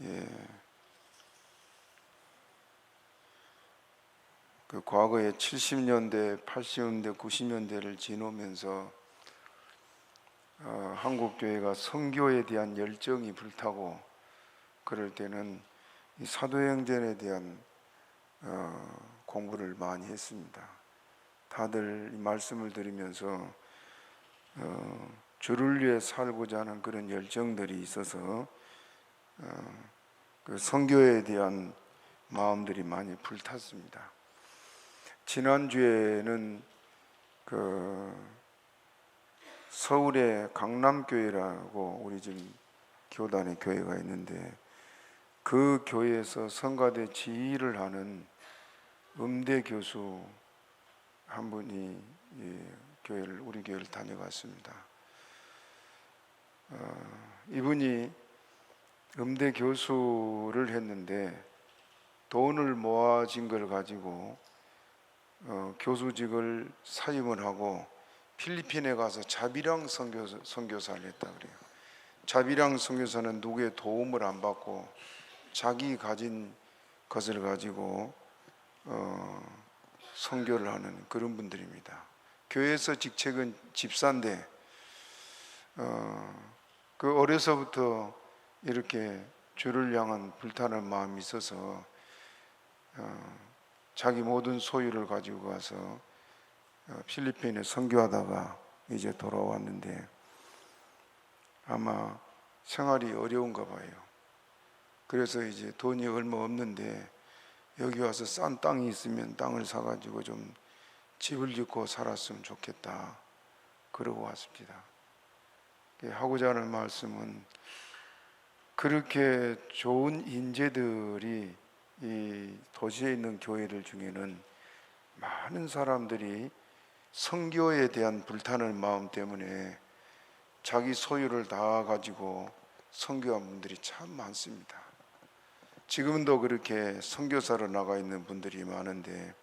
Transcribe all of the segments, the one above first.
예, 그 과거에 70년대, 80년대, 90년대를 지나면서 한국 교회가 선교에 대한 열정이 불타고 그럴 때는 이 사도행전에 대한 공부를 많이 했습니다. 다들 이 말씀을 들으면서 주를 위해 살고자 하는 그런 열정들이 있어서 그 선교에 대한 마음들이 많이 불탔습니다. 지난주에는 그 서울의 강남교회라고 우리 지금 교단의 교회가 있는데 그 교회에서 성가대 지휘를 하는 음대 교수 한 분이 우리 교회를 다녀갔습니다. 이분이 음대 교수를 했는데 돈을 모아진 걸 가지고 교수직을 사임을 하고 필리핀에 가서 자비랑 선교사를 했다 그래요. 자비랑 선교사는 누구의 도움을 안 받고 자기 가진 것을 가지고 선교를 하는 그런 분들입니다. 교회에서 직책은 집사인데 그 어려서부터 이렇게 주를 향한 불타는 마음이 있어서 자기 모든 소유를 가지고 가서 필리핀에 선교하다가 이제 돌아왔는데 아마 생활이 어려운가 봐요. 그래서 이제 돈이 얼마 없는데 여기 와서 싼 땅이 있으면 땅을 사가지고 좀 집을 짓고 살았으면 좋겠다 그러고 왔습니다. 하고자 하는 말씀은 그렇게 좋은 인재들이 이 도시에 있는 교회들 중에는 많은 사람들이 선교에 대한 불타는 마음 때문에 자기 소유를 다 가지고 선교한 분들이 참 많습니다. 지금도 그렇게 선교사로 나가 있는 분들이 많은데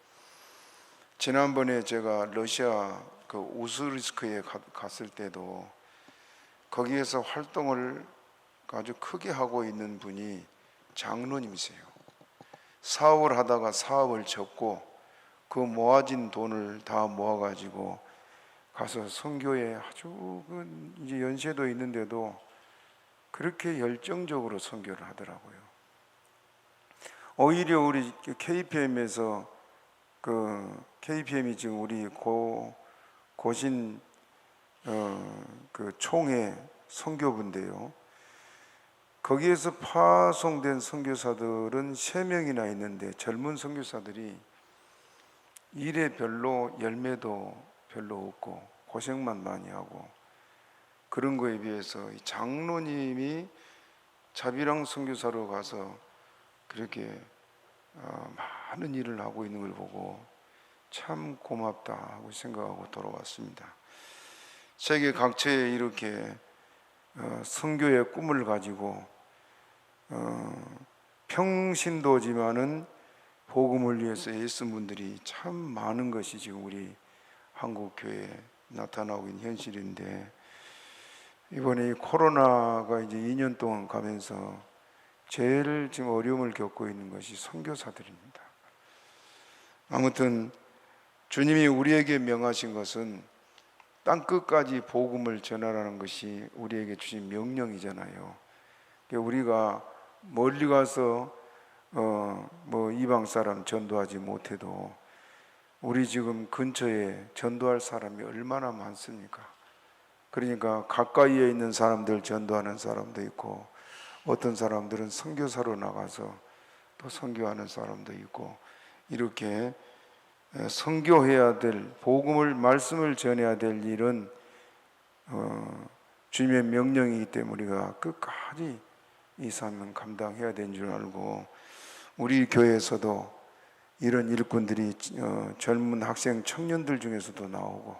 지난번에 제가 러시아 그 우스리스크에 갔을 때도 거기에서 활동을 아주 크게 하고 있는 분이 장로님이세요. 사업을 하다가 사업을 접고 그 모아진 돈을 다 모아가지고 가서 선교에 아주 이제 연세도 있는데도 그렇게 열정적으로 선교를 하더라고요. 오히려 우리 KPM에서 KPM이 지금 우리 고신 그 총회 선교부인데요. 거기에서 파송된 선교사들은 3명이나 있는데 젊은 선교사들이 일에 별로 열매도 별로 없고 고생만 많이 하고 그런 거에 비해서 이 장로님이 자비랑 선교사로 가서 그렇게 많은 일을 하고 있는 걸 보고 참 고맙다 하고 생각하고 돌아왔습니다. 세계 각처에 이렇게 선교의 꿈을 가지고 평신도지만은 복음을 위해서 애쓴 분들이 참 많은 것이 지금 우리 한국 교회에 나타나고 있는 현실인데 이번에 코로나가 이제 2년 동안 가면서 제일 지금 어려움을 겪고 있는 것이 선교사들입니다. 아무튼 주님이 우리에게 명하신 것은 땅끝까지 복음을 전하라는 것이 우리에게 주신 명령이잖아요. 우리가 멀리 가서 뭐 이방 사람 전도하지 못해도 우리 지금 근처에 전도할 사람이 얼마나 많습니까? 그러니까 가까이에 있는 사람들 전도하는 사람도 있고 어떤 사람들은 선교사로 나가서 또 선교하는 사람도 있고 이렇게 선교해야 될 복음을 말씀을 전해야 될 일은 주님의 명령이기 때문에 우리가 끝까지 이 삶은 감당해야 되는 줄 알고 우리 교회에서도 이런 일꾼들이 젊은 학생 청년들 중에서도 나오고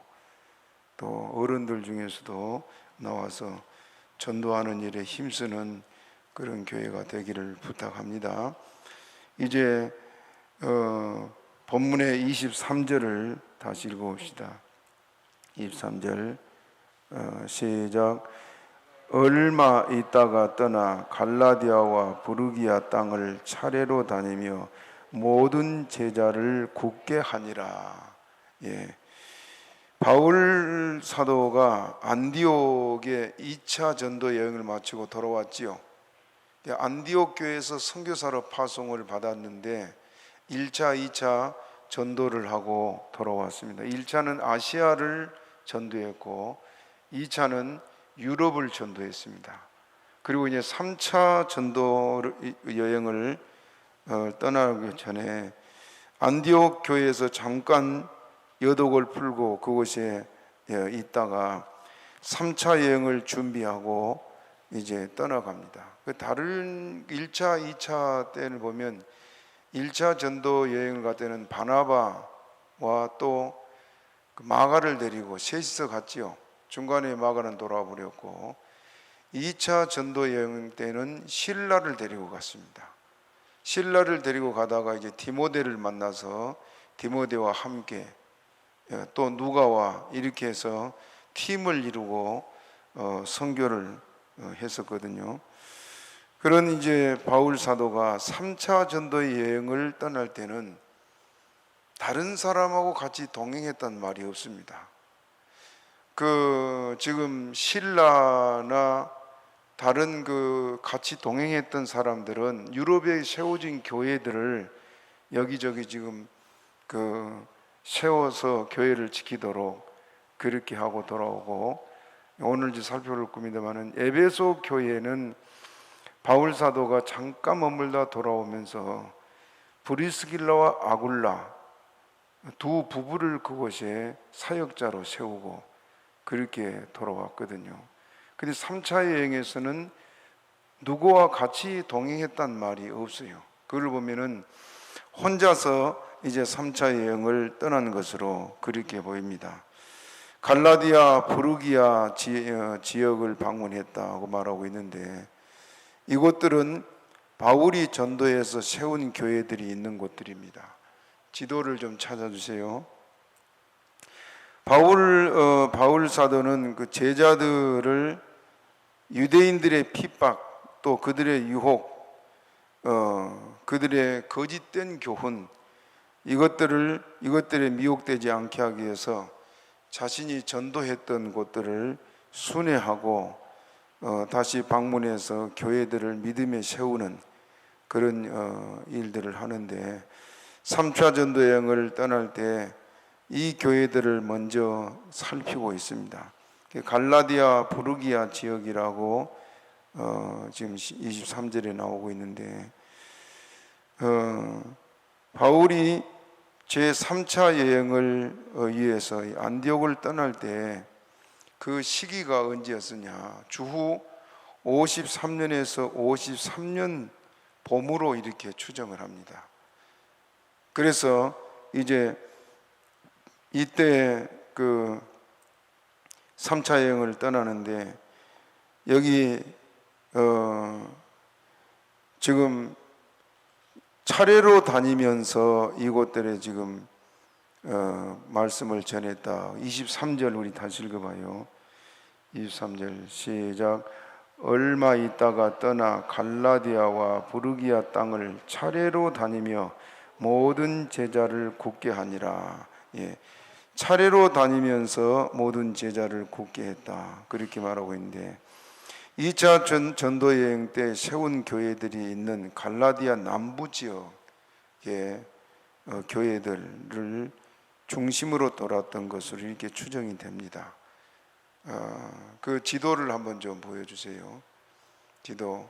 또 어른들 중에서도 나와서 전도하는 일에 힘쓰는 그런 교회가 되기를 부탁합니다. 이제 본문의 23절을 다시 읽어봅시다. 23절 시작. 얼마 있다가 떠나 갈라디아와 부르기아 땅을 차례로 다니며 모든 제자를 굳게 하니라. 예. 바울 사도가 안디옥에 2차 전도 여행을 마치고 돌아왔지요. 안디옥 교회에서 선교사로 파송을 받았는데 1차, 2차 전도를 하고 돌아왔습니다. 1차는 아시아를 전도했고 2차는 유럽을 전도했습니다. 그리고 이제 3차 전도 여행을 떠나기 전에 안디옥 교회에서 잠깐 여독을 풀고 그곳에 있다가 3차 여행을 준비하고 이제 떠나갑니다. 다른 1차, 2차 때를 보면 1차 전도 여행을 갈 때는 바나바와 또 마가를 데리고 셋이서 갔지요. 중간에 마가는 돌아와 버렸고 2차 전도 여행 때는 실라를 데리고 갔습니다. 실라를 데리고 가다가 이제 디모데를 만나서 디모데와 함께 또 누가와 이렇게 해서 팀을 이루고 선교를 했었거든요. 그런 이제 바울 사도가 3차 전도 여행을 떠날 때는 다른 사람하고 같이 동행했단 말이 없습니다. 지금 신라나 다른 같이 동행했던 사람들은 유럽에 세워진 교회들을 여기저기 지금 세워서 교회를 지키도록 그렇게 하고 돌아오고, 오늘 이제 살펴볼 겁니다만은 에베소 교회는 바울 사도가 잠깐 머물다 돌아오면서 브리스길라와 아굴라 두 부부를 그곳에 사역자로 세우고 그렇게 돌아왔거든요. 근데 3차 여행에서는 누구와 같이 동행했단 말이 없어요. 그걸 보면은 혼자서 이제 3차 여행을 떠난 것으로 그렇게 보입니다. 갈라디아, 부르기아 지역을 방문했다고 말하고 있는데 이곳들은 바울이 전도해서 세운 교회들이 있는 곳들입니다. 지도를 좀 찾아주세요. 바울 사도는 그 제자들을 유대인들의 핍박, 또 그들의 유혹, 그들의 거짓된 교훈, 이것들에 미혹되지 않게 하기 위해서 자신이 전도했던 곳들을 순회하고 다시 방문해서 교회들을 믿음에 세우는 그런 일들을 하는데, 3차 전도 여행을 떠날 때 이 교회들을 먼저 살피고 있습니다. 갈라디아, 부르기아 지역이라고 지금 23절에 나오고 있는데, 바울이 제3차 여행을 위해서 안디옥을 떠날 때 그 시기가 언제였으냐, 주후 53년에서 53년 봄으로 이렇게 추정을 합니다. 그래서 이제 이때 3차 여행을 떠나는데, 여기 지금 차례로 다니면서 이곳들에 지금 말씀을 전했다. 23절 우리 다시 읽어봐요. 23절 시작. 얼마 있다가 떠나 갈라디아와 부르기아 땅을 차례로 다니며 모든 제자를 굳게 하니라. 예, 차례로 다니면서 모든 제자를 굳게 했다, 그렇게 말하고 있는데, 2차 전도 여행 때 세운 교회들이 있는 갈라디아 남부 지역의 교회들을 중심으로 돌았던 것으로 이렇게 추정이 됩니다. 그 지도를 한번 좀 보여주세요. 지도.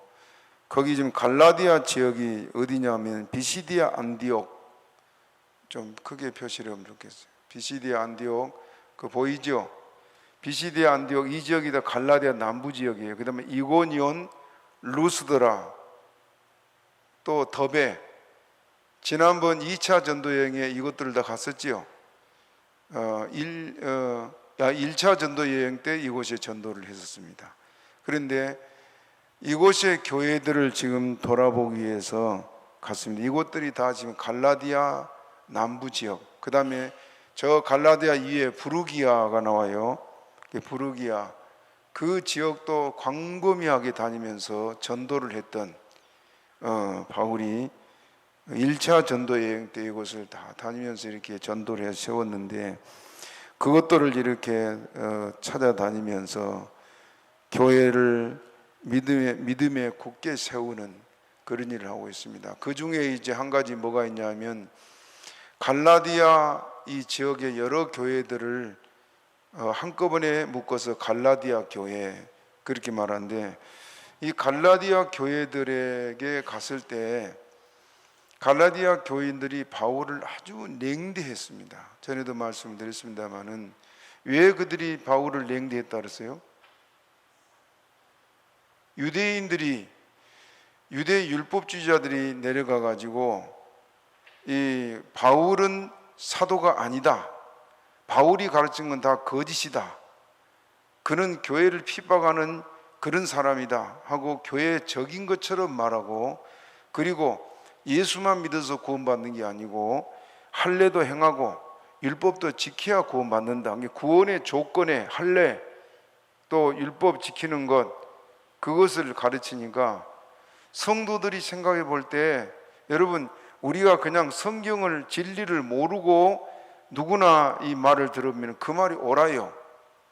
거기 지금 갈라디아 지역이 어디냐면 비시디아 안디옥, 좀 크게 표시를 하면 좋겠어요. 비시디아 안디옥, 그 보이죠? 비시디아 안디옥 이 지역이 다 갈라디아 남부 지역이에요. 그 다음에 이고니온, 루스드라, 또 더베. 지난번 2차 전도 여행에 이것들을 다 갔었지요. 1차 전도 여행 때 이곳에 전도를 했었습니다. 그런데 이곳의 교회들을 지금 돌아보기 위해서 갔습니다. 이곳들이 다 지금 갈라디아 남부 지역, 그 다음에 저 갈라디아 위에 부르기아가 나와요. 부르기아, 그 지역도 광범위하게 다니면서 전도를 했던 바울이 1차 전도 여행 때 이곳을 다 다니면서 이렇게 전도를 해 세웠는데, 그것들을 이렇게 찾아다니면서 교회를 믿음에 굳게 세우는 그런 일을 하고 있습니다. 그 중에 이제 한 가지 뭐가 있냐면, 갈라디아 이 지역의 여러 교회들을 한꺼번에 묶어서 갈라디아 교회 그렇게 말하는데, 이 갈라디아 교회들에게 갔을 때 갈라디아 교인들이 바울을 아주 냉대했습니다. 전에도 말씀드렸습니다마는 왜 그들이 바울을 냉대했다 그랬어요? 유대인들이, 유대 율법주의자들이 내려가 가지고 이 바울은 사도가 아니다, 바울이 가르친 건 다 거짓이다, 그는 교회를 핍박하는 그런 사람이다 하고 교회의 적인 것처럼 말하고, 그리고 예수만 믿어서 구원받는 게 아니고 할례도 행하고 율법도 지켜야 구원받는다, 구원의 조건에 할례 또 율법 지키는 것, 그것을 가르치니까 성도들이 생각해 볼 때, 여러분 우리가 그냥 성경을 진리를 모르고 누구나 이 말을 들으면 그 말이 옳아요.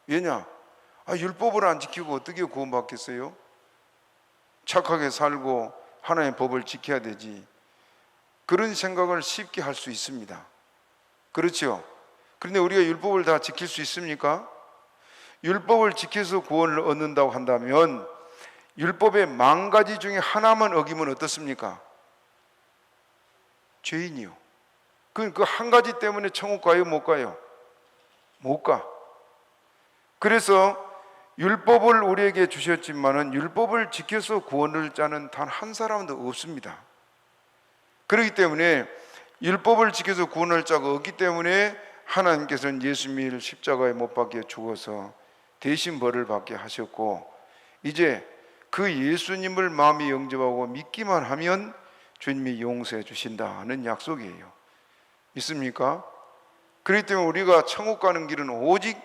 왜냐? 율법을 안 지키고 어떻게 구원받겠어요? 착하게 살고 하나님의 법을 지켜야 되지, 그런 생각을 쉽게 할 수 있습니다. 그렇죠? 그런데 우리가 율법을 다 지킬 수 있습니까? 율법을 지켜서 구원을 얻는다고 한다면 율법의 10,000가지 중에 하나만 어기면 어떻습니까? 죄인이요. 그 한 가지 때문에 천국 가요? 못 가요? 못 가. 그래서 율법을 우리에게 주셨지만은 율법을 지켜서 구원을 짜는 단 한 사람도 없습니다. 그렇기 때문에 율법을 지켜서 구원을 짜가 없기 때문에 하나님께서는 예수님을 십자가에 못 박혀 죽어서 대신 벌을 받게 하셨고, 이제 그 예수님을 마음에 영접하고 믿기만 하면 주님이 용서해 주신다는 약속이에요. 믿습니까? 그렇기 때문에 우리가 천국 가는 길은 오직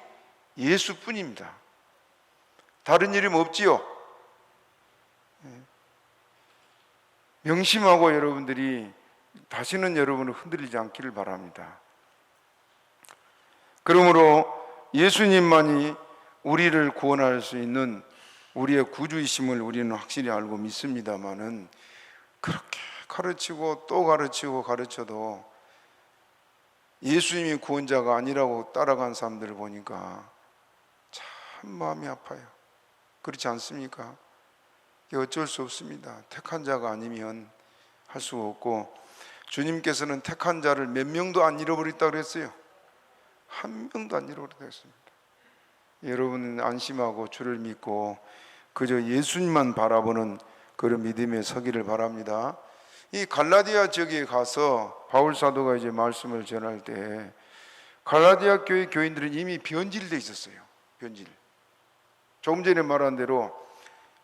예수뿐입니다. 다른 이름 없지요. 명심하고 여러분들이 다시는 여러분을 흔들리지 않기를 바랍니다. 그러므로 예수님만이 우리를 구원할 수 있는 우리의 구주이심을 우리는 확실히 알고 믿습니다마는, 그렇게 가르치고 또 가르치고 가르쳐도 예수님이 구원자가 아니라고 따라간 사람들을 보니까 참 마음이 아파요. 그렇지 않습니까? 어쩔 수 없습니다. 택한 자가 아니면 할 수가 없고, 주님께서는 택한 자를 몇 명도 안 잃어버렸다고 그랬어요. 한 명도 안 잃어버렸다고 했습니다. 여러분은 안심하고 주를 믿고 그저 예수님만 바라보는 그런 믿음에 서기를 바랍니다. 이 갈라디아 지역에 가서 바울 사도가 이제 말씀을 전할 때 갈라디아 교회 교인들은 이미 변질되어 있었어요. 변질. 조금 전에 말한 대로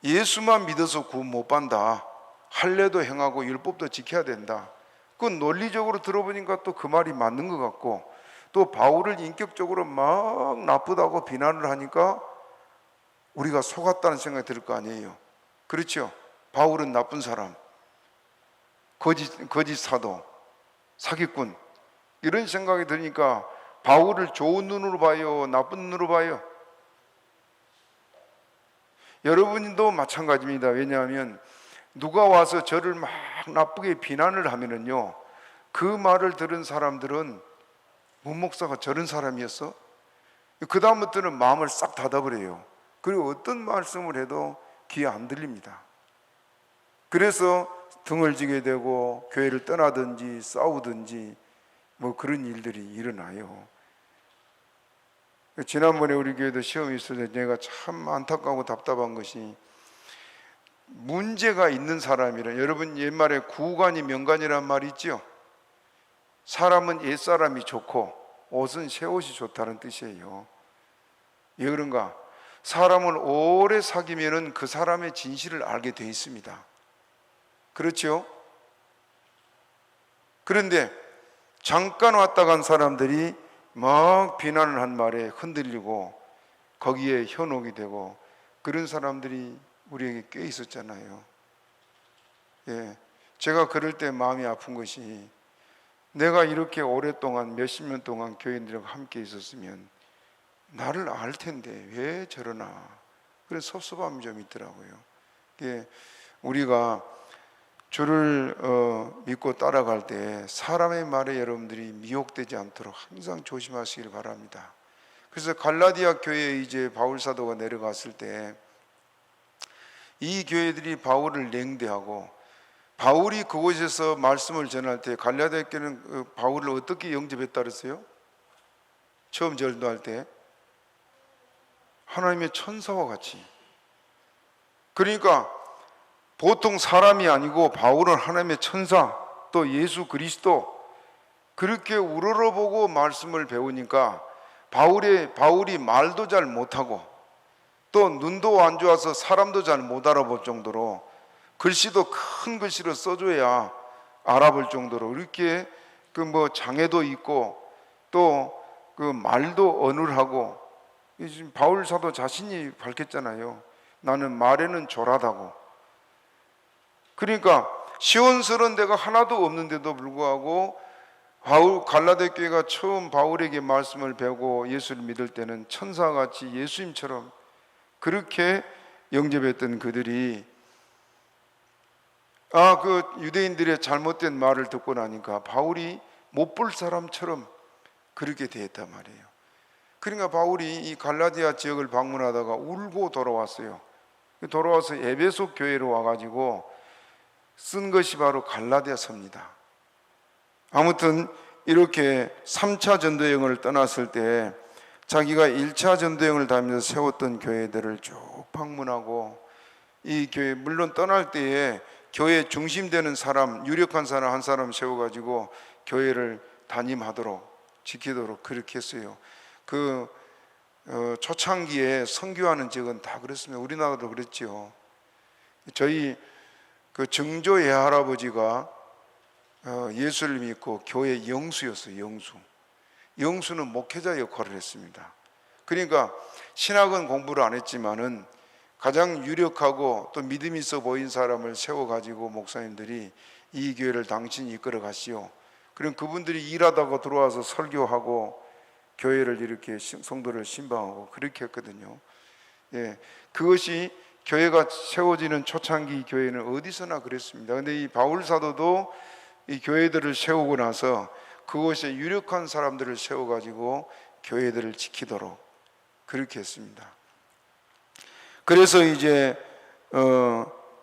예수만 믿어서 구원 못 받는다, 할례도 행하고 율법도 지켜야 된다, 그건 논리적으로 들어보니까 또 그 말이 맞는 것 같고, 또 바울을 인격적으로 막 나쁘다고 비난을 하니까 우리가 속았다는 생각이 들 거 아니에요. 그렇죠? 바울은 나쁜 사람, 거짓 사도, 사기꾼, 이런 생각이 드니까 바울을 좋은 눈으로 봐요, 나쁜 눈으로 봐요? 여러분도 마찬가지입니다. 왜냐하면 누가 와서 저를 막 나쁘게 비난을 하면은요, 그 말을 들은 사람들은 문 목사가 저런 사람이었어? 그 다음부터는 마음을 싹 닫아버려요. 그리고 어떤 말씀을 해도 귀에 안 들립니다. 그래서 등을 지게 되고 교회를 떠나든지 싸우든지 뭐 그런 일들이 일어나요. 지난번에 우리 교회도 시험이 있을 때 내가 참 안타까우고 답답한 것이, 문제가 있는 사람이라, 여러분 옛말에 구간이 명간이란 말이 있죠. 사람은 옛사람이 좋고 옷은 새옷이 좋다는 뜻이에요. 왜 그런가? 사람을 오래 사귀면은 그 사람의 진실을 알게 돼 있습니다. 그렇죠? 그런데 잠깐 왔다 간 사람들이 막 비난을 한 말에 흔들리고 거기에 현혹이 되고 그런 사람들이 우리에게 꽤 있었잖아요. 예, 제가 그럴 때 마음이 아픈 것이, 내가 이렇게 오랫동안 몇십 년 동안 교인들과 함께 있었으면 나를 알 텐데 왜 저러나, 그런 섭섭함이 좀 있더라고요. 예, 우리가 주를 믿고 따라갈 때 사람의 말에 여러분들이 미혹되지 않도록 항상 조심하시길 바랍니다. 그래서 갈라디아 교회에 이제 바울 사도가 내려갔을 때 이 교회들이 바울을 냉대하고, 바울이 그곳에서 말씀을 전할 때 갈라디아 교회는 바울을 어떻게 영접했다 그랬어요? 처음 전도할 때 하나님의 천사와 같이. 그러니까 보통 사람이 아니고 바울은 하나님의 천사, 또 예수 그리스도, 그렇게 우러러보고 말씀을 배우니까 바울이 말도 잘 못하고 또 눈도 안 좋아서 사람도 잘 못 알아볼 정도로, 글씨도 큰 글씨로 써줘야 알아볼 정도로 이렇게 장애도 있고 또 말도 어눌하고, 지금 바울 사도 자신이 밝혔잖아요. 나는 말에는 졸하다고. 그러니까 시온스러운 데가 하나도 없는데도 불구하고 갈라디아 교회가 처음 바울에게 말씀을 배우고 예수를 믿을 때는 천사같이 예수님처럼 그렇게 영접했던 그들이 그 유대인들의 잘못된 말을 듣고 나니까 바울이 못 볼 사람처럼 그렇게 되었단 말이에요. 그러니까 바울이 이 갈라디아 지역을 방문하다가 울고 돌아왔어요. 돌아와서 에베소 교회로 와가지고 쓴 것이 바로 갈라디아서입니다. 아무튼 이렇게 3차 전도여행을 떠났을 때 자기가 1차 전도여행을 다니면서 세웠던 교회들을 쭉 방문하고, 이 교회 물론 떠날 때에 교회 중심되는 사람, 유력한 사람 한 사람 세워가지고 교회를 담임하도록 지키도록 그렇게 했어요. 초창기에 선교하는 지역은 다 그렇습니다. 우리나라도 그랬죠. 저희 정조 외할아버지가 예수를 믿고 교회 영수였어요. 영수는 목회자 역할을 했습니다. 그러니까 신학은 공부를 안 했지만은 가장 유력하고 또 믿음이 있어 보인 사람을 세워가지고 목사님들이 이 교회를 당신이 이끌어 가시오. 그럼 그분들이 일하다가 들어와서 설교하고 교회를 이렇게 성도를 신방하고 그렇게 했거든요. 예, 그것이 교회가 세워지는 초창기 교회는 어디서나 그랬습니다. 근데 이 바울 사도도 이 교회들을 세우고 나서 그곳에 유력한 사람들을 세워가지고 교회들을 지키도록 그렇게 했습니다. 그래서 이제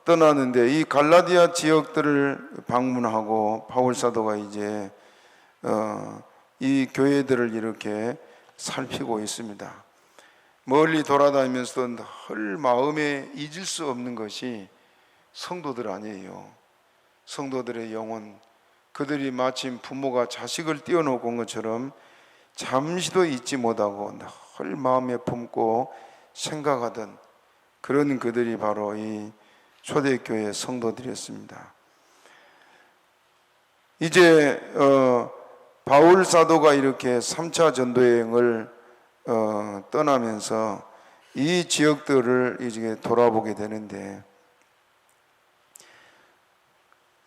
떠나는데 이 갈라디아 지역들을 방문하고 바울 사도가 이제 이 교회들을 이렇게 살피고 있습니다. 멀리 돌아다니면서도 헐 마음에 잊을 수 없는 것이 성도들 아니에요. 성도들의 영혼, 그들이 마침 부모가 자식을 띄워놓고 온 것처럼 잠시도 잊지 못하고 늘 마음에 품고 생각하던 그런 그들이 바로 이 초대교회 성도들이었습니다. 이제 바울 사도가 이렇게 3차 전도여행을 떠나면서 이 지역들을 이제 돌아보게 되는데,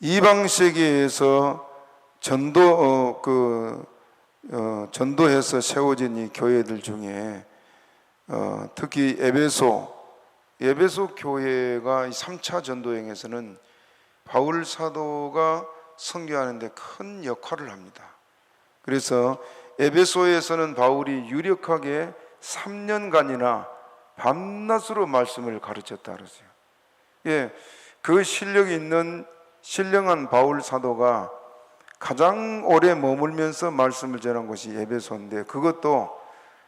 이방 세계에서 전도해서 세워진 이 교회들 중에 특히 에베소 교회가 3차 전도여행에서는 바울 사도가 선교하는 데 큰 역할을 합니다. 그래서 에베소에서는 바울이 유력하게 3년간이나 밤낮으로 말씀을 가르쳤다 그러세요. 예, 그 실력이 있는 신령한 바울 사도가 가장 오래 머물면서 말씀을 전한 곳이 에베소인데, 그것도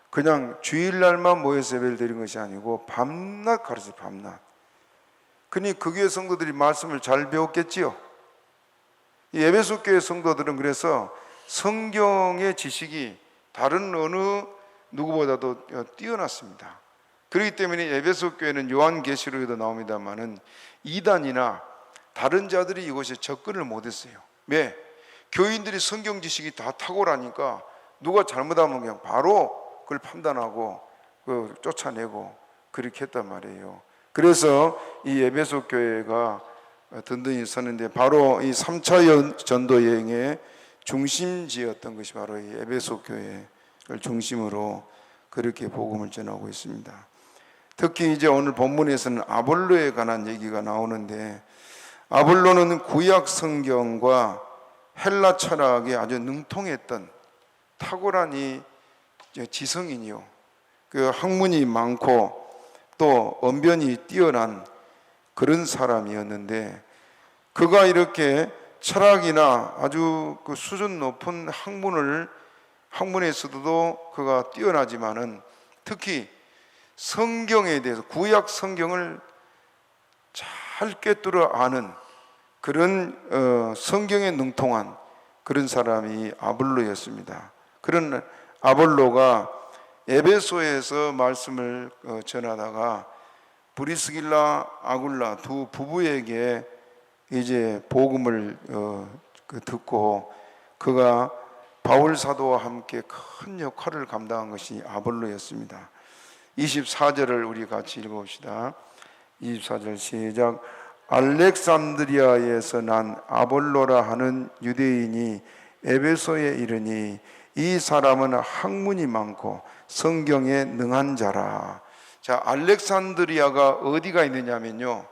그냥 주일날만 모여서 예배를 드린 것이 아니고 밤낮 가르쳐요. 밤낮. 그러니 그 교회 성도들이 말씀을 잘 배웠겠지요. 이 에베소 교회 성도들은 그래서 성경의 지식이 다른 어느 누구보다도 뛰어났습니다. 그렇기 때문에 에베소 교회는 요한계시록에도 나옵니다만은 이단이나 다른 자들이 이곳에 접근을 못했어요. 왜? 교인들이 성경 지식이 다 탁월하니까 누가 잘못하면 그냥 바로 그걸 판단하고 쫓아내고 그렇게 했단 말이에요. 그래서 이 에베소 교회가 든든히 섰는데, 바로 이 3차 전도 여행의 중심지였던 것이 바로 이 에베소 교회를 중심으로 그렇게 복음을 전하고 있습니다. 특히 이제 오늘 본문에서는 아볼로에 관한 얘기가 나오는데, 아볼로는 구약 성경과 헬라 철학에 아주 능통했던 탁월한 이 지성인이요, 그 학문이 많고 또 언변이 뛰어난 그런 사람이었는데, 그가 이렇게 철학이나 아주 그 수준 높은 학문에서도 그가 뛰어나지만은, 특히 성경에 대해서, 구약 성경을 잘 꿰뚫어 아는 그런 성경에 능통한 그런 사람이 아볼로였습니다. 그런 아볼로가 에베소에서 말씀을 전하다가 브리스길라 아굴라 두 부부에게 이제 복음을 듣고, 그가 바울 사도와 함께 큰 역할을 감당한 것이 아볼로였습니다. 24절을 우리 같이 읽어봅시다. 24절 시작. 알렉산드리아에서 난 아볼로라 하는 유대인이 에베소에 이르니 이 사람은 학문이 많고 성경에 능한 자라. 자, 알렉산드리아가 어디가 있느냐면요,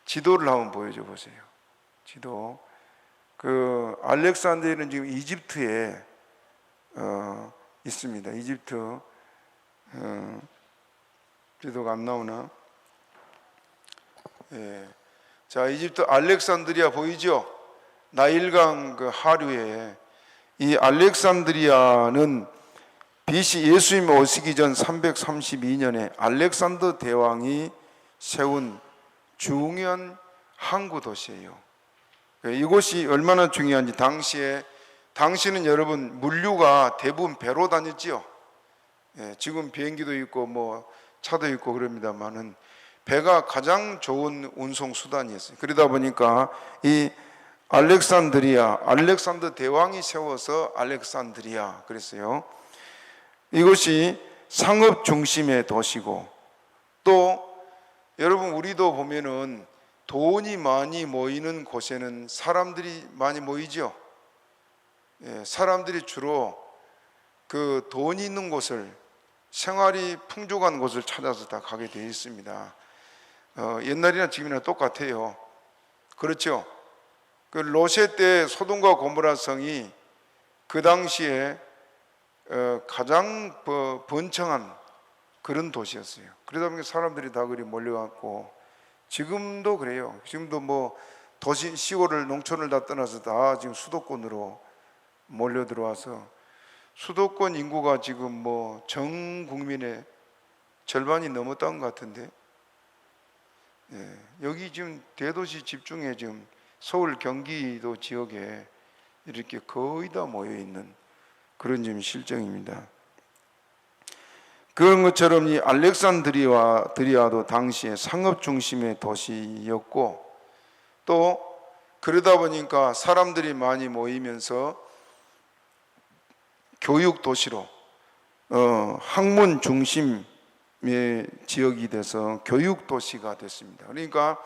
지도를 한번 보여줘 보세요. 지도. 그 알렉산드리아는 지금 이집트에 있습니다. 이집트. 지도가 안 나오나? 예. 자, 이집트 알렉산드리아 보이죠? 나일강 그 하류에. 이 알렉산드리아는 BC 예수님 오시기 전 332년에 알렉산더 대왕이 세운 중요한 항구 도시예요. 이곳이 얼마나 중요한지, 당시는 여러분 물류가 대부분 배로 다녔지요. 예, 지금 비행기도 있고 뭐 차도 있고 그럽니다만은 배가 가장 좋은 운송 수단이었어요. 그러다 보니까 이 알렉산더 대왕이 세워서 알렉산드리아 그랬어요. 이것이 상업 중심의 도시고, 또 여러분 우리도 보면은 돈이 많이 모이는 곳에는 사람들이 많이 모이죠. 예, 사람들이 주로 그 돈이 있는 곳을, 생활이 풍족한 곳을 찾아서 다 가게 되어 있습니다. 옛날이나 지금이나 똑같아요. 그렇죠? 그 로세 때 소돔과 고모라 성이 그 당시에 가장 번창한 그런 도시였어요. 그러다 보니까 사람들이 다 그리 몰려갔고, 지금도 그래요. 지금도 뭐 도시, 시골을, 농촌을 다 떠나서 다 지금 수도권으로 몰려 들어와서 수도권 인구가 지금 뭐 전 국민의 절반이 넘었다는 것 같은데, 예, 여기 지금 대도시 집중에 지금 서울 경기도 지역에 이렇게 거의 다 모여 있는 그런 지금 실정입니다. 그런 것처럼 이 알렉산드리아도 당시에 상업 중심의 도시였고, 또 그러다 보니까 사람들이 많이 모이면서 교육 도시로, 학문 중심의 지역이 돼서 교육 도시가 됐습니다. 그러니까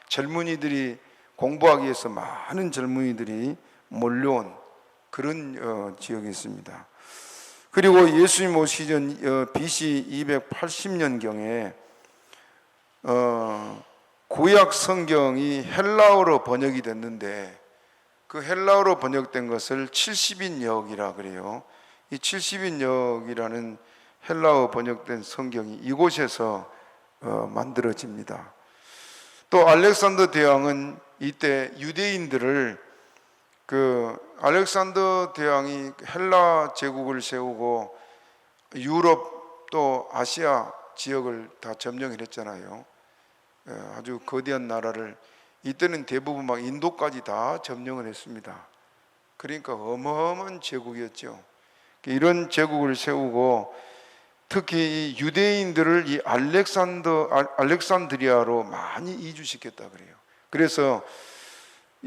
젊은이들이 공부하기 위해서 많은 젊은이들이 몰려온 그런 지역이 있습니다. 그리고 예수님 오시기 전 BC 280년경에 구약 성경이 헬라어로 번역이 됐는데, 그 헬라어로 번역된 것을 70인역이라 그래요. 이 70인역이라는 헬라어 번역된 성경이 이곳에서 만들어집니다. 또 알렉산더 대왕은 이때 유대인들을, 알렉산더 대왕이 헬라 제국을 세우고 유럽 또 아시아 지역을 다 점령을 했잖아요. 아주 거대한 나라를, 이때는 대부분 막 인도까지 다 점령을 했습니다. 그러니까 어마어마한 제국이었죠. 이런 제국을 세우고, 특히 이 유대인들을 이 알렉산드리아로 많이 이주시켰다 그래요. 그래서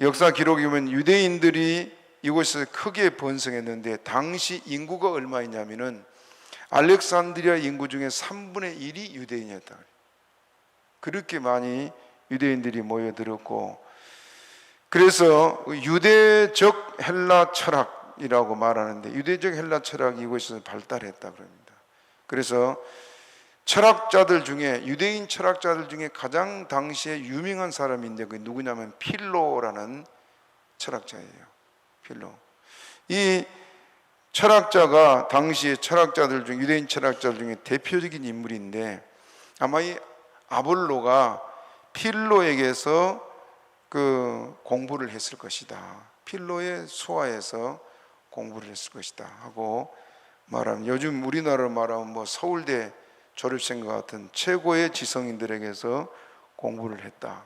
역사 기록에 보면 유대인들이 이곳에서 크게 번성했는데, 당시 인구가 얼마였냐면은 알렉산드리아 인구 중에 3분의 1이 유대인이었다. 그렇게 많이 유대인들이 모여들었고, 그래서 유대적 헬라 철학이라고 말하는데, 유대적 헬라 철학이 이곳에서 발달했다 그럽니다. 그래서 철학자들 중에, 유대인 철학자들 중에 가장 당시에 유명한 사람인데 그 누구냐면 필로라는 철학자예요. 필로. 이 철학자가 당시의 철학자들 중, 유대인 철학자들 중에 대표적인 인물인데, 아마 이 아볼로가 필로에게서 그 공부를 했을 것이다. 필로의 수하에서 공부를 했을 것이다 하고 말하면, 요즘 우리나라로 말하면 뭐 서울대 졸업생과 같은 최고의 지성인들에게서 공부를 했다.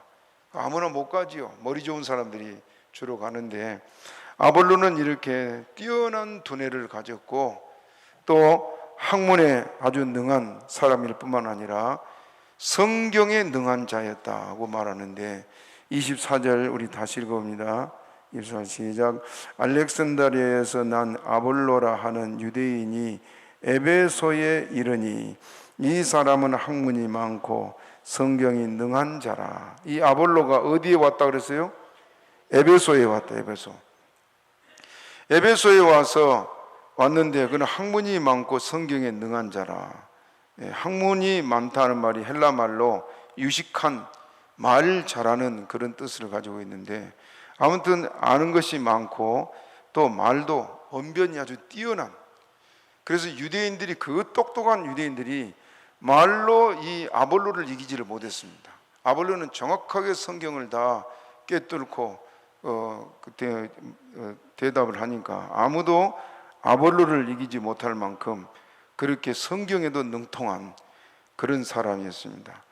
아무나 못 가지요. 머리 좋은 사람들이 주로 가는데, 아볼로는 이렇게 뛰어난 두뇌를 가졌고 또 학문에 아주 능한 사람일 뿐만 아니라 성경에 능한 자였다고 말하는데, 24절 우리 다시 읽어봅니다. 24절 시작. 알렉산드리아에서 난 아볼로라 하는 유대인이 에베소에 이르니 이 사람은 학문이 많고 성경이 능한 자라. 이 아볼로가 어디에 왔다 그랬어요? 에베소에 왔다. 에베소에 왔는데 그는 학문이 많고 성경에 능한 자라. 학문이 많다는 말이 헬라 말로 유식한, 말 잘하는 그런 뜻을 가지고 있는데, 아무튼 아는 것이 많고 또 말도 언변이 아주 뛰어난, 그래서 유대인들이, 그 똑똑한 유대인들이 말로 이 아볼로를 이기지를 못했습니다. 아볼로는 정확하게 성경을 다 꿰뚫고 그때 대답을 하니까 아무도 아볼로를 이기지 못할 만큼 그렇게 성경에도 능통한 그런 사람이었습니다.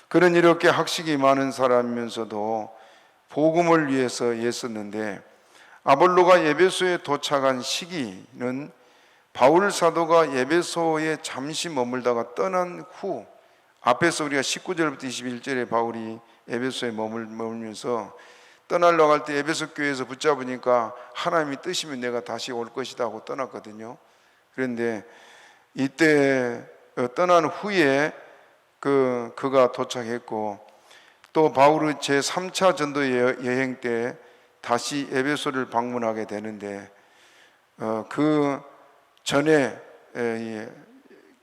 그는 이렇게 학식이 많은 사람이면서도 복음을 위해서 애썼는데, 아볼로가 에베소에 도착한 시기는 바울 사도가 에베소에 잠시 머물다가 떠난 후, 앞에서 우리가 19절부터 21절에 바울이 에베소에 머물면서 떠나려고 할 때 에베소 교회에서 붙잡으니까 하나님이 뜻이면 내가 다시 올 것이다 하고 떠났거든요. 그런데 이때 떠난 후에 그가 도착했고, 또 바울의 제3차 전도 여행 때 다시 에베소를 방문하게 되는데, 그 전에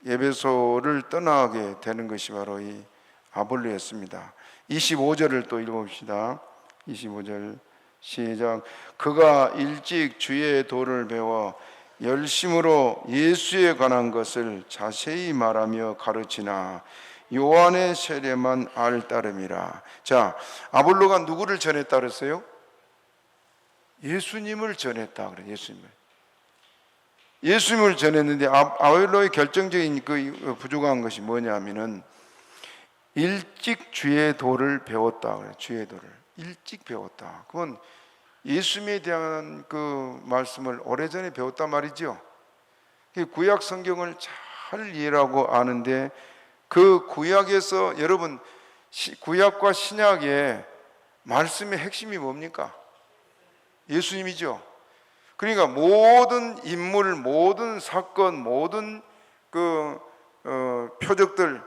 에베소를 떠나게 되는 것이 바로 이 아볼로였습니다. 25절을 또 읽어봅시다. 25절 시작. 그가 일찍 주의 도를 배워 열심으로 예수에 관한 것을 자세히 말하며 가르치나 요한의 세례만 알 따름이라. 자, 아볼로가 누구를 전했다 그랬어요? 예수님을 전했다 그래. 예수님을 전했는데, 아볼로의 결정적인 그 부족한 것이 뭐냐면은 일찍 주의 도를 배웠다 그래. 주의 도를 일찍 배웠다. 그건 예수님에 대한 그 말씀을 오래전에 배웠단 말이죠. 구약 성경을 잘 이해하고 아는데, 그 구약에서, 여러분 구약과 신약의 말씀의 핵심이 뭡니까? 예수님이죠. 그러니까 모든 인물, 모든 사건, 모든 표적들,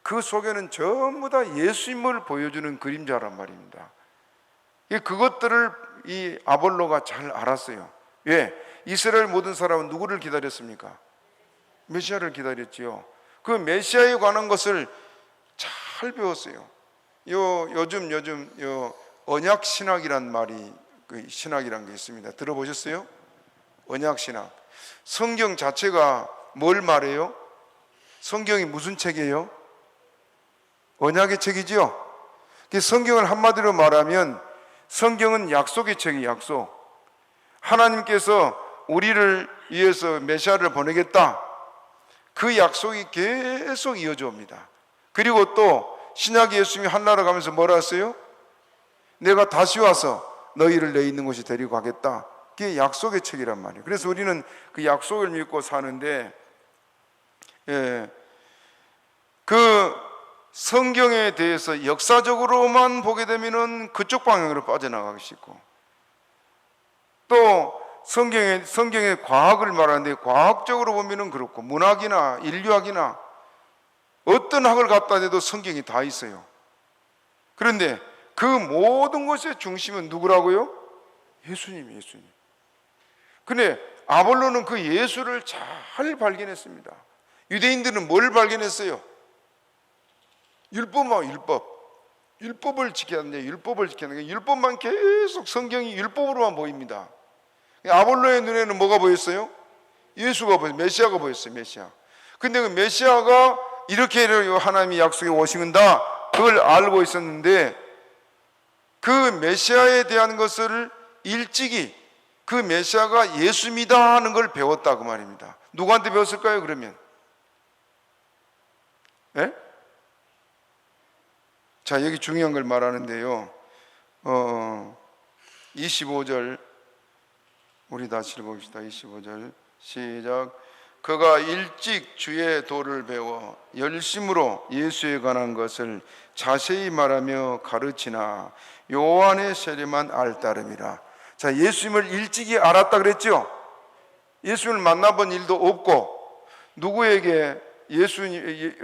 그 속에는 전부 다 예수님을 보여주는 그림자란 말입니다. 그것들을 이 아볼로가 잘 알았어요. 왜? 이스라엘 모든 사람은 누구를 기다렸습니까? 메시아를 기다렸지요. 그 메시아에 관한 것을 잘 배웠어요. 요즘 언약 신학이란 말이, 그 신학이란 게 있습니다. 들어보셨어요? 언약 신학. 성경 자체가 뭘 말해요? 성경이 무슨 책이에요? 언약의 책이지요. 성경을 한마디로 말하면 성경은 약속의 책이에요. 약속. 하나님께서 우리를 위해서 메시아를 보내겠다, 그 약속이 계속 이어져 옵니다. 그리고 또 신약 예수님이 한나라 가면서 뭐라 했어요? 내가 다시 와서 너희를 내 있는 곳에 데리고 가겠다. 그게 약속의 책이란 말이에요. 그래서 우리는 그 약속을 믿고 사는데, 그 성경에 대해서 역사적으로만 보게 되면은 그쪽 방향으로 빠져나가기 쉽고, 또 성경의 과학을 말하는데, 과학적으로 보면은 그렇고, 문학이나 인류학이나 어떤 학을 갖다 대도 성경이 다 있어요. 그런데 그 모든 것의 중심은 누구라고요? 예수님. 근데 아볼로는 그 예수를 잘 발견했습니다. 유대인들은 뭘 발견했어요? 율법을 지켜야 하는데, 율법만 계속 성경이 율법으로만 보입니다. 아볼로의 눈에는 뭐가 보였어요? 예수가 보였어요. 메시아가 보였어요. 메시아. 근데 그 메시아가 이렇게 하나님이 약속해 오신다, 그걸 알고 있었는데, 그 메시아에 대한 것을 일찍이 그 메시아가 예수입니다 하는 걸 배웠다, 그 말입니다. 누구한테 배웠을까요, 그러면? 네? 자, 여기 중요한 걸 말하는데요. 25절 우리 다시 읽어봅시다. 25절 시작. 그가 일찍 주의 도를 배워 열심으로 예수에 관한 것을 자세히 말하며 가르치나 요한의 세례만 알 따름이라. 자, 예수님을 일찍이 알았다 그랬죠? 예수님을 만나본 일도 없고, 누구에게 예수님의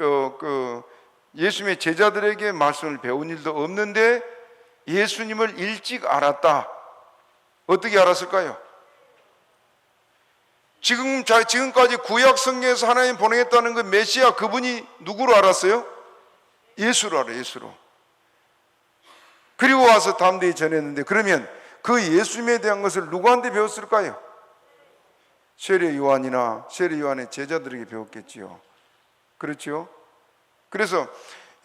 제자들에게 말씀을 배운 일도 없는데 예수님을 일찍 알았다. 어떻게 알았을까요? 지금까지 구약 성경에서 하나님 보내겠다는 그 메시아, 그분이 누구로 알았어요? 예수로 알아요. 예수로. 그리고 와서 담대히 전했는데, 그러면 그 예수님에 대한 것을 누구한테 배웠을까요? 세례 요한의 제자들에게 배웠겠지요. 그렇죠? 그래서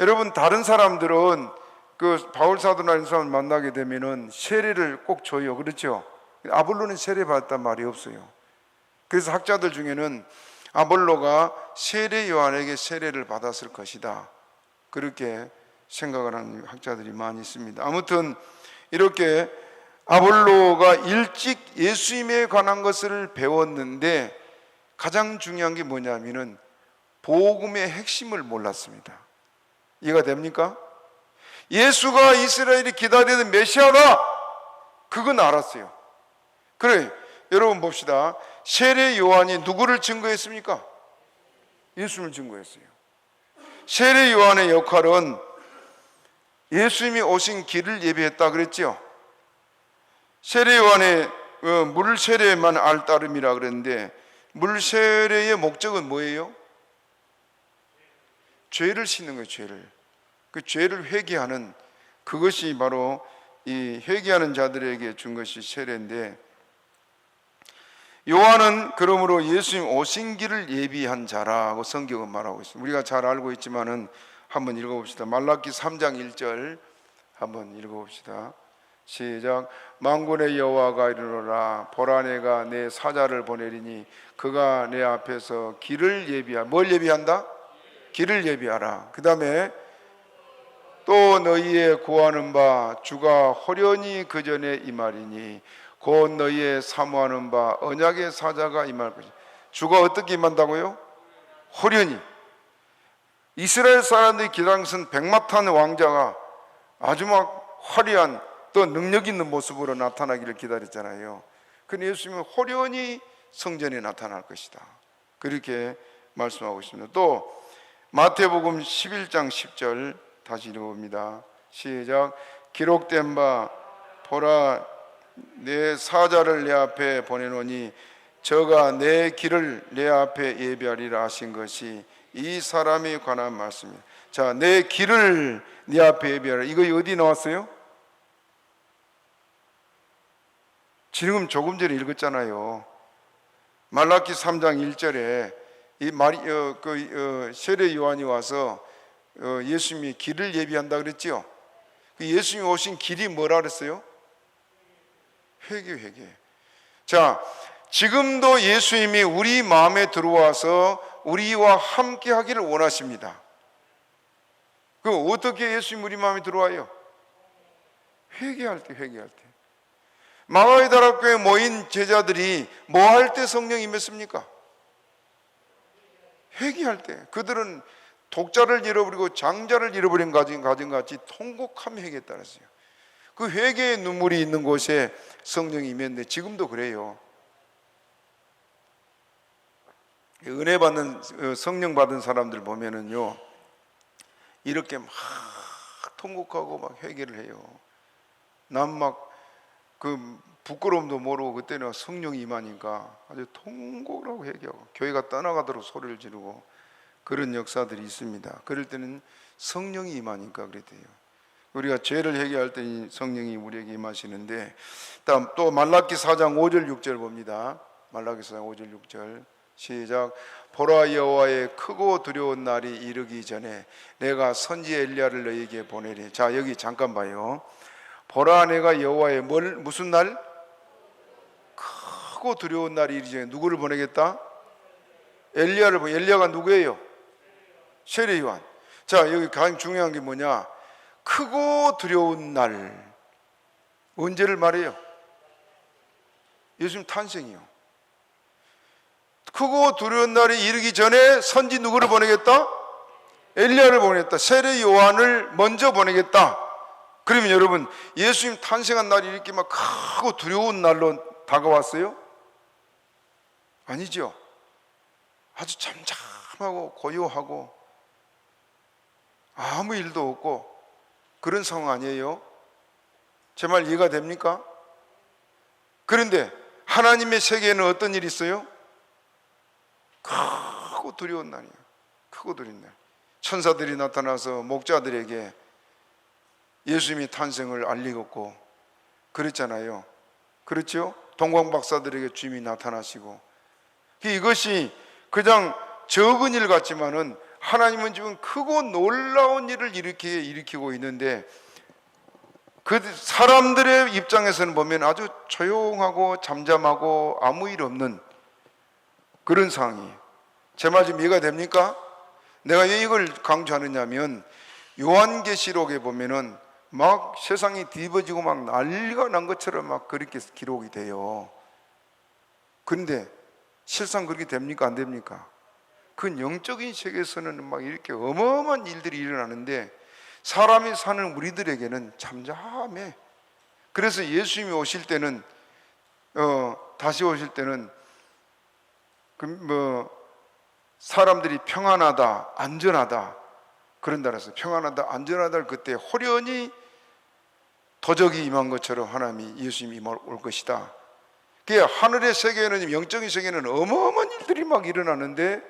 여러분, 다른 사람들은 그 바울 사도나 이런 사람을 만나게 되면은 세례를 꼭 줘요. 그렇죠? 아볼로는 세례 받았단 말이 없어요. 그래서 학자들 중에는 아볼로가 세례 요한에게 세례를 받았을 것이다, 그렇게 생각을 하는 학자들이 많이 있습니다. 아무튼 이렇게 아볼로가 일찍 예수님에 관한 것을 배웠는데, 가장 중요한 게 뭐냐면은 복음의 핵심을 몰랐습니다. 이해가 됩니까? 예수가 이스라엘이 기다리던 메시아다, 그건 알았어요. 그래, 여러분 봅시다. 세례 요한이 누구를 증거했습니까? 예수님을 증거했어요. 세례 요한의 역할은 예수님이 오신 길을 예비했다 그랬죠. 세례 요한의 물 세례만 알 따름이라 그랬는데, 물 세례의 목적은 뭐예요? 죄를 씻는 거예요. 죄를. 그 죄를 회개하는, 그것이 바로 이 회개하는 자들에게 준 것이 세례인데, 요한은 그러므로 예수님 오신 길을 예비한 자라고 성경은 말하고 있습니다. 우리가 잘 알고 있지만은 한번 읽어봅시다. 말라기 3장 1절 한번 읽어봅시다. 시작. 만군의 여호와가 이르노라, 보라 내가 내 사자를 보내리니 그가 내 앞에서 길을 예비하라. 뭘 예비한다? 길을 예비하라. 그 다음에 또 너희의 구하는 바 주가 호련히 그 전에 임하리니 곧 너희의 사모하는 바 언약의 사자가 임할 것이다. 주가 어떻게 임한다고요? 호련히. 이스라엘 사람들이 기다린 것은 백마탄 왕자가 아주 막 화려한 또 능력 있는 모습으로 나타나기를 기다렸잖아요. 그런데 예수님은 호련히 성전에 나타날 것이다, 그렇게 말씀하고 있습니다. 또 마태복음 11장 10절 다시 읽어봅니다. 시작. 기록된 바 보라 내 사자를 내 앞에 보내노니 저가 내 길을 내 앞에 예비하리라 하신 것이 이 사람에 관한 말씀입니다. 자, 내 길을 네 앞에 예비하라. 이거 어디 나왔어요? 지금 조금 전에 읽었잖아요. 말라기 3장 1절에 세례 요한이 와서 예수님이 길을 예비한다 그랬죠. 예수님이 오신 길이 뭐라 그랬어요? 회개. 자, 지금도 예수님이 우리 마음에 들어와서 우리와 함께 하기를 원하십니다. 그럼 어떻게 예수님 우리 마음에 들어와요? 회개할 때. 마가다락교에 모인 제자들이 뭐 할 때 성령이 임했습니까? 회개할 때. 그들은 독자를 잃어버리고 장자를 잃어버린 가정같이 통곡하며 회개했다랬어요. 그 회개의 눈물이 있는 곳에 성령이 임했는데 지금도 그래요. 은혜 받는 성령 받은 사람들 보면은요, 이렇게 막 통곡하고 막 회개를 해요. 난 막 그 부끄러움도 모르고 그때는 성령이 임하니까 아주 통곡을 하고 회개하고 교회가 떠나가도록 소리를 지르고 그런 역사들이 있습니다. 그럴 때는 성령이 임하니까 그랬대요. 우리가 죄를 회개할 때 성령이 우리에게 임하시는데, 다음 또 말라기 4장 5절 6절 봅니다. 말라기 4장 5절 6절 시작. 보라, 여호와의 크고 두려운 날이 이르기 전에 내가 선지 엘리야를 너희에게 보내리. 자, 여기 잠깐 봐요. 보라, 내가 여호와의 무슨 날? 크고 두려운 날이 이르기 전에 누구를 보내겠다? 엘리야를 보내. 엘리야가 누구예요? 세례 요한. 자, 여기 가장 중요한 게 뭐냐? 크고 두려운 날. 언제를 말해요? 예수님 탄생이요. 크고 두려운 날이 이르기 전에 선지 누구를 보내겠다? 엘리야를 보내겠다. 세례 요한을 먼저 보내겠다. 그러면 여러분, 예수님 탄생한 날이 이렇게 막 크고 두려운 날로 다가왔어요? 아니죠. 아주 잠잠하고 고요하고 아무 일도 없고 그런 상황 아니에요? 제 말 이해가 됩니까? 그런데 하나님의 세계에는 어떤 일이 있어요? 크고 두려운 날이에요. 크고 두려운 날. 천사들이 나타나서 목자들에게 예수님의 탄생을 알리고 그랬잖아요. 그렇죠? 동방박사들에게 주님이 나타나시고, 이것이 그냥 적은 일 같지만은 하나님은 지금 크고 놀라운 일을 일으키고 있는데, 그 사람들의 입장에서는 보면 아주 조용하고 잠잠하고 아무 일 없는 그런 상황이에요. 제 말 좀 이해가 됩니까? 내가 왜 이걸 강조하느냐면, 요한계시록에 보면은 막 세상이 뒤집어지고 막 난리가 난 것처럼 막 그렇게 기록이 돼요. 그런데 실상 그렇게 됩니까? 안 됩니까? 그 영적인 세계에서는 막 이렇게 어마어마한 일들이 일어나는데 사람이 사는 우리들에게는 잠잠해. 그래서 예수님이 오실 때는 다시 오실 때는 사람들이 평안하다, 안전하다 그런다 그래서 평안하다, 안전하다 그때 호련히 도적이 임한 것처럼 하나님이 예수님이 올 것이다. 그게 하늘의 세계에는, 영적인 세계에는 어마어마한 일들이 막 일어나는데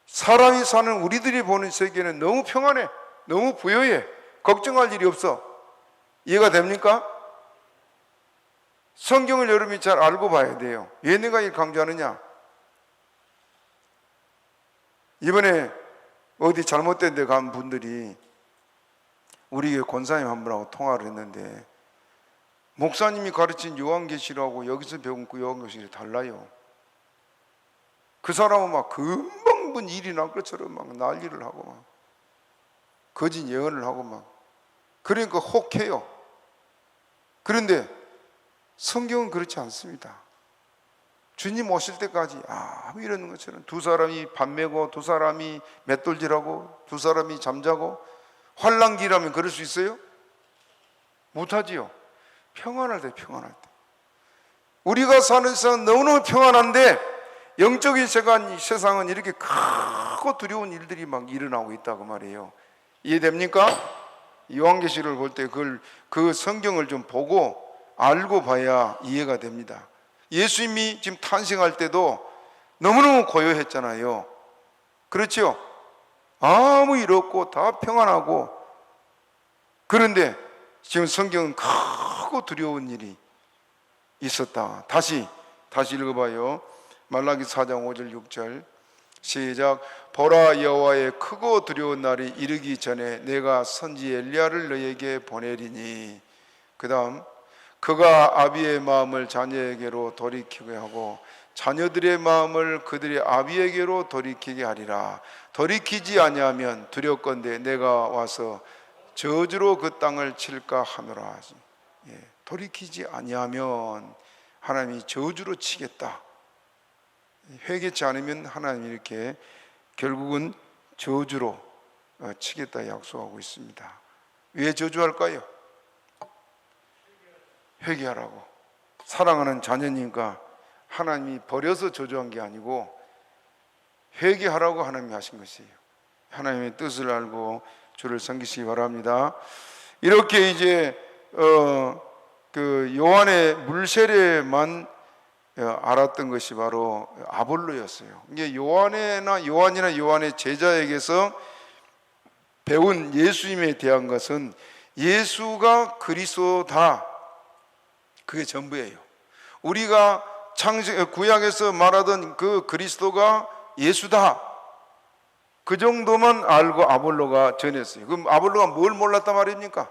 사람이 사는 우리들이 보는 세계는 너무 평안해, 너무 부여해, 걱정할 일이 없어. 이해가 됩니까? 성경을 여러분이 잘 알고 봐야 돼요. 왜 내가 이 강조하느냐? 이번에 어디 잘못된 데 간 분들이 우리 교회 권사님 한 분하고 통화를 했는데, 목사님이 가르친 요한계시록하고 여기서 배운 그 요한계시록이 달라요. 그 사람은 막 금방 본 일이 난 것처럼 막 난리를 하고 막 거짓 예언을 하고 막, 그러니까 혹해요. 그런데 성경은 그렇지 않습니다. 주님 오실 때까지 아무 이러는 것처럼 두 사람이 밥 메고 두 사람이 맷돌질하고 두 사람이 잠자고, 환란기라면 그럴 수 있어요? 못하지요. 평안할 때, 평안할 때. 우리가 사는 세상은 너무너무 평안한데 영적인 세상은 이렇게 크고 두려운 일들이 막 일어나고 있다고 말이에요. 이해됩니까? 요한계시를 볼 때 그 성경을 좀 보고 알고 봐야 이해가 됩니다. 예수님이 지금 탄생할 때도 너무너무 고요했잖아요. 그렇죠? 아무 일 없고 다 평안하고. 그런데 지금 성경은 크고 두려운 일이 있었다. 다시 읽어봐요. 말라기 4장 5절 6절 시작. 보라, 여호와의 크고 두려운 날이 이르기 전에 내가 선지 엘리야를 너희에게 보내리니. 그 다음, 그가 아비의 마음을 자녀에게로 돌이키게 하고 자녀들의 마음을 그들의 아비에게로 돌이키게 하리라. 돌이키지 아니하면 두렵건대 내가 와서 저주로 그 땅을 칠까 하노라. 돌이키지 아니하면 하나님이 저주로 치겠다. 회개치 않으면 하나님이 이렇게 결국은 저주로 치겠다 약속하고 있습니다. 왜 저주할까요? 회개하라고. 사랑하는 자녀니까 하나님이 버려서 저주한 게 아니고 회개하라고 하나님이 하신 것이에요. 하나님의 뜻을 알고 주를 섬기시기 바랍니다. 이렇게 이제 그 요한의 물세례만 알았던 것이 바로 아볼로였어요. 이게 요한이나 요한의 제자에게서 배운 예수님에 대한 것은 예수가 그리스도다, 그게 전부예요. 우리가 구약에서 말하던 그 그리스도가 예수다, 그 정도만 알고 아볼로가 전했어요. 그럼 아볼로가 뭘 몰랐단 말입니까?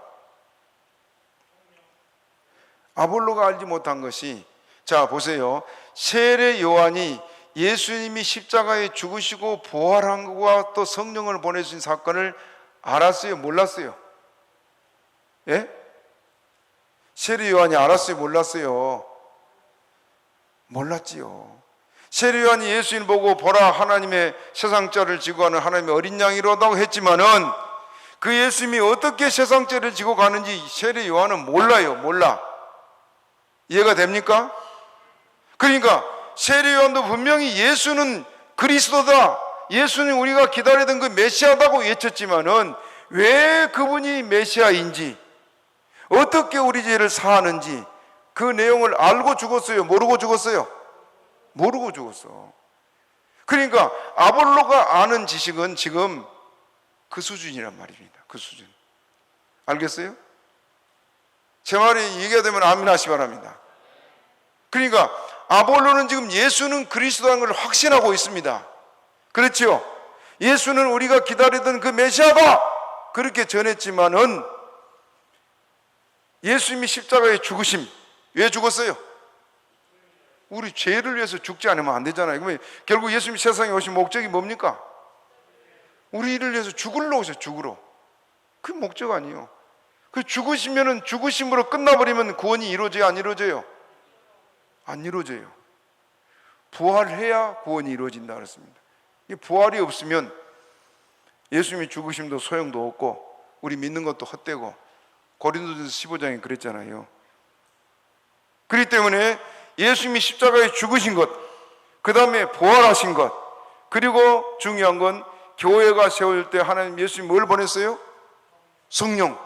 아볼로가 알지 못한 것이, 자 보세요, 세례 요한이 예수님이 십자가에 죽으시고 부활한 것과 또 성령을 보내주신 사건을 알았어요, 몰랐어요? 예? 세례 요한이 알았어요, 몰랐어요? 몰랐지요. 세례 요한이 예수님 보고 보라 하나님의 세상죄를 지고 가는 하나님의 어린 양이로다고 했지만은 그 예수님이 어떻게 세상죄를 지고 가는지 세례 요한은 몰라요. 몰라. 이해가 됩니까? 그러니까 세례 요한도 분명히 예수는 그리스도다, 예수는 우리가 기다리던 그 메시아다고 외쳤지만은 왜 그분이 메시아인지, 어떻게 우리 죄를 사하는지 그 내용을 알고 죽었어요? 모르고 죽었어요? 모르고 죽었어. 그러니까 아볼로가 아는 지식은 지금 그 수준이란 말입니다. 그 수준. 알겠어요? 제 말이 이해가 되면 아멘 하시 바랍니다. 그러니까 아볼로는 지금 예수는 그리스도라는 걸 확신하고 있습니다. 그렇죠? 예수는 우리가 기다리던 그 메시아다, 그렇게 전했지만은 예수님이 십자가에 죽으심, 왜 죽었어요? 우리 죄를 위해서 죽지 않으면 안 되잖아요. 그러면 결국 예수님이 세상에 오신 목적이 뭡니까? 우리를 위해서 죽으러 오셨어요. 죽으러. 그게 목적 아니에요. 그 죽으시면은, 죽으심으로 끝나버리면 구원이 이루어져요, 안 이루어져요? 안 이루어져요. 부활해야 구원이 이루어진다 그랬습니다. 이 부활이 없으면 예수님이 죽으심도 소용도 없고 우리 믿는 것도 헛되고, 고린도전서 15장에 그랬잖아요. 그렇기 때문에 예수님이 십자가에 죽으신 것, 그 다음에 부활하신 것, 그리고 중요한 건 교회가 세울 때 하나님, 예수님이 뭘 보냈어요? 성령.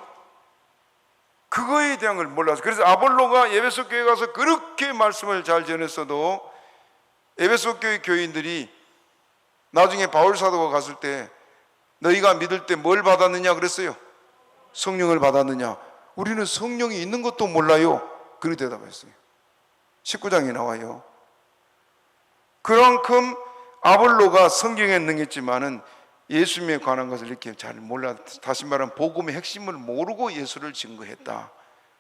그거에 대한 걸 몰라서, 그래서 아볼로가 에베소 교회 가서 그렇게 말씀을 잘 전했어도 에베소 교회 교인들이 나중에 바울 사도가 갔을 때 너희가 믿을 때 뭘 받았느냐 그랬어요? 성령을 받았느냐? 우리는 성령이 있는 것도 몰라요. 그렇게 대답했어요. 19장에 나와요. 그만큼 아볼로가 성경에 능했지만은 예수님에 관한 것을 이렇게 잘 몰라, 다시 말하면 복음의 핵심을 모르고 예수를 증거했다,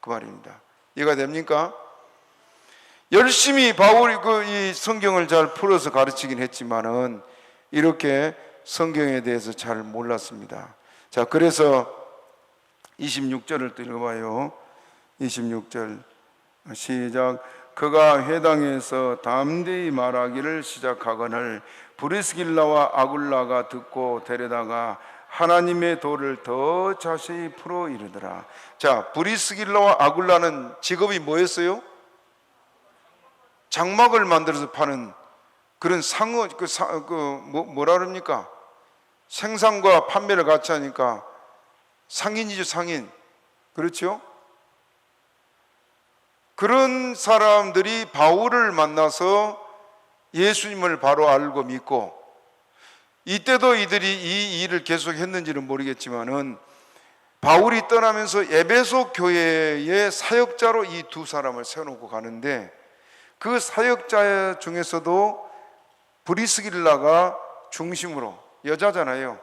그 말입니다. 이해가 됩니까? 열심히 바울이 이 성경을 잘 풀어서 가르치긴 했지만은 이렇게 성경에 대해서 잘 몰랐습니다. 자, 그래서 26절을 또 읽어봐요. 26절 시작. 그가 회당에서 담대히 말하기를 시작하거늘 브리스길라와 아굴라가 듣고 데려다가 하나님의 도를 더 자세히 풀어 이르더라. 자, 브리스길라와 아굴라는 직업이 뭐였어요? 장막을 만들어서 파는 그런 상어, 뭐라 그럽니까? 생산과 판매를 같이 하니까 상인이죠, 상인. 그렇죠? 그런 사람들이 바울을 만나서 예수님을 바로 알고 믿고, 이때도 이들이 이 일을 계속 했는지는 모르겠지만은 바울이 떠나면서 에베소 교회의 사역자로 이 두 사람을 세워놓고 가는데, 그 사역자 중에서도 브리스길라가 중심으로, 여자잖아요.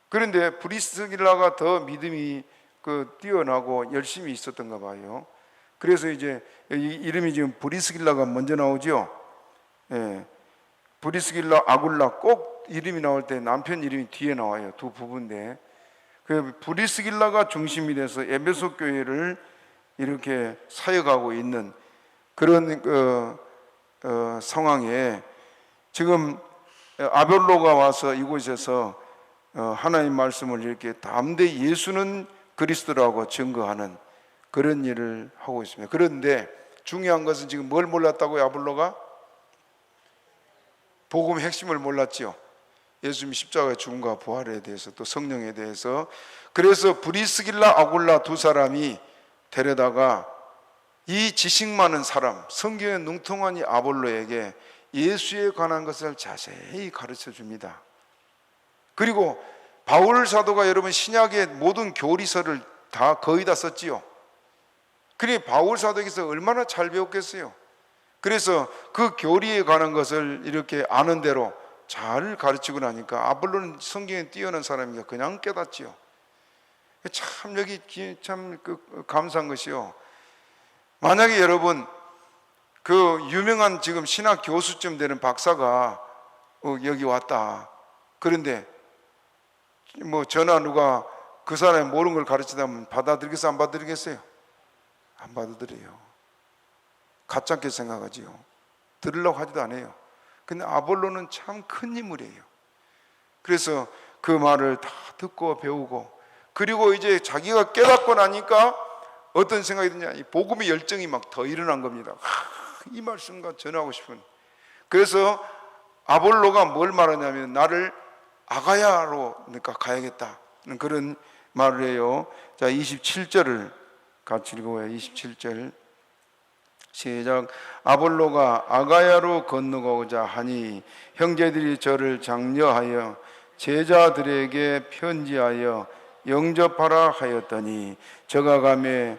그런데 브리스길라가 더 믿음이 뛰어나고 열심히 있었던가 봐요. 그래서 이제 이름이 지금 브리스길라가 먼저 나오죠. 예. 브리스길라, 아굴라 꼭 이름이 나올 때 남편 이름이 뒤에 나와요. 두 부부인데, 그 브리스길라가 중심이 돼서 에베소 교회를 이렇게 사역하고 있는 그런 상황에 지금 아볼로가 와서 이곳에서 하나님 말씀을 이렇게 담대히 예수는 그리스도라고 증거하는 그런 일을 하고 있습니다. 그런데 중요한 것은 지금 뭘 몰랐다고요? 아볼로가 복음의 핵심을 몰랐지요. 예수님이 십자가의 죽음과 부활에 대해서, 또 성령에 대해서. 그래서 브리스길라 아굴라 두 사람이 데려다가 이 지식 많은 사람, 성경에 능통한 이 아볼로에게 예수에 관한 것을 자세히 가르쳐 줍니다. 그리고 바울 사도가 여러분 신약의 모든 교리서를 거의 다 썼지요. 그러니 바울 사도에게서 얼마나 잘 배웠겠어요. 그래서 그 교리에 관한 것을 이렇게 아는 대로 잘 가르치고 나니까 아볼로는 성경에 뛰어난 사람이니까 그냥 깨닫지요. 참 여기 참 감사한 것이요. 만약에 여러분 그 유명한 지금 신학 교수쯤 되는 박사가 여기 왔다. 그런데 뭐 전화 누가 그 사람이 모르는 걸 가르치다면 받아들이겠어요? 안 받아들이겠어요? 안 받아들여요. 가짜게 생각하지요. 들으려고 하지도 않아요. 근데 아볼로는 참 큰 인물이에요. 그래서 그 말을 다 듣고 배우고, 그리고 이제 자기가 깨닫고 나니까 어떤 생각이 드냐, 이 복음의 열정이 막 더 일어난 겁니다. 이 말씀과 전하고 싶은. 그래서 아볼로가 뭘 말하냐면 나를 아가야로 그러니까 가야겠다 그런 말을 해요. 자, 27절을 같이 읽어봐요. 27절 시작. 아볼로가 아가야로 건너가고자 하니 형제들이 저를 장려하여 제자들에게 편지하여 영접하라 하였더니 저가 가매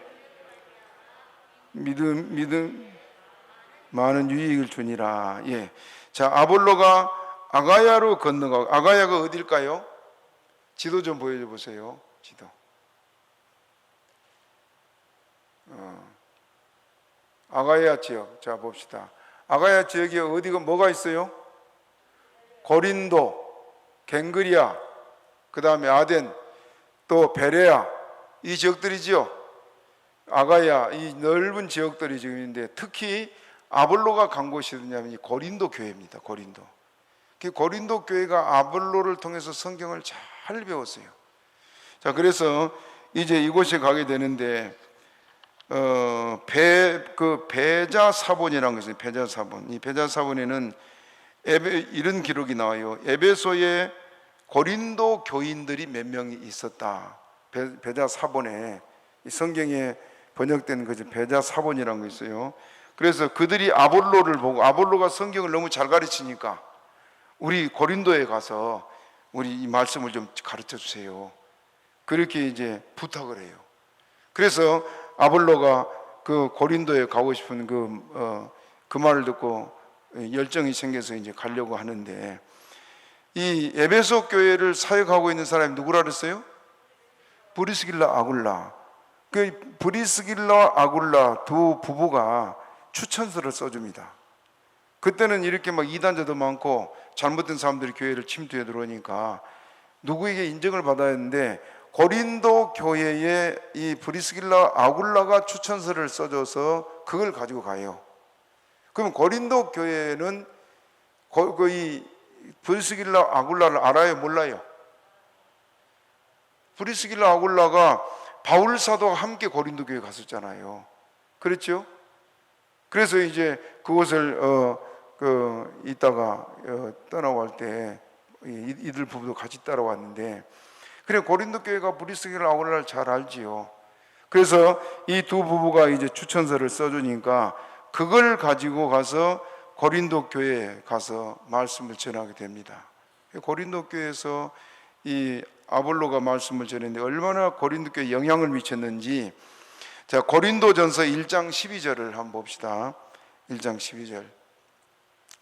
믿음 많은 유익을 주니라. 예. 자, 아볼로가 아가야로 건너가고, 아가야가 어딜까요? 지도 좀 보여줘 보세요. 지도. 아가야 지역. 자, 봅시다. 아가야 지역에 어디가 뭐가 있어요? 고린도, 갱그리아, 그 다음에 아덴, 또 베레아, 이 지역들이지요. 아가야, 이 넓은 지역들이 지금 있는데 특히 아볼로가 간 곳이 어디냐면 이 고린도 교회입니다. 고린도. 그 고린도 교회가 아볼로를 통해서 성경을 잘 배웠어요. 자, 그래서 이제 이곳에 가게 되는데 베자사본이라는 것이 있어요. 베자사본. 이 베자사본에는 이런 기록이 나와요. 에베소에 고린도 교인들이 몇 명이 있었다. 베자사본에 성경에 번역된 것이 베자사본이라는 거 있어요. 그래서 그들이 아볼로를 보고, 아볼로가 성경을 너무 잘 가르치니까 우리 고린도에 가서 우리 이 말씀을 좀 가르쳐 주세요. 그렇게 이제 부탁을 해요. 그래서 아볼로가 그 고린도에 가고 싶은 그 말을 듣고 열정이 생겨서 이제 가려고 하는데, 이 에베소 교회를 사역하고 있는 사람이 누구라 그랬어요? 브리스길라 아굴라. 그 브리스길라 아굴라 두 부부가 추천서를 써줍니다. 그때는 이렇게 막 이단자도 많고 잘못된 사람들이 교회를 침투해 들어오니까 누구에게 인정을 받아야 했는데, 고린도 교회에 이 브리스길라 아굴라가 추천서를 써줘서 그걸 가지고 가요. 그럼 고린도 교회는 이 브리스길라 아굴라를 알아요? 몰라요? 브리스길라 아굴라가 바울 사도와 함께 고린도 교회 갔었잖아요. 그렇죠? 그래서 이제 그곳을 있다가 떠나갈 때 이들 부부도 같이 따라왔는데, 그래 고린도 교회가 브리스길라 아굴라를 잘 알지요. 그래서 이 두 부부가 이제 추천서를 써주니까 그걸 가지고 가서 고린도 교회에 가서 말씀을 전하게 됩니다. 고린도 교회에서 이 아볼로가 말씀을 전했는데 얼마나 고린도 교회에 영향을 미쳤는지, 자, 고린도전서 1장 12절을 한번 봅시다. 1장 12절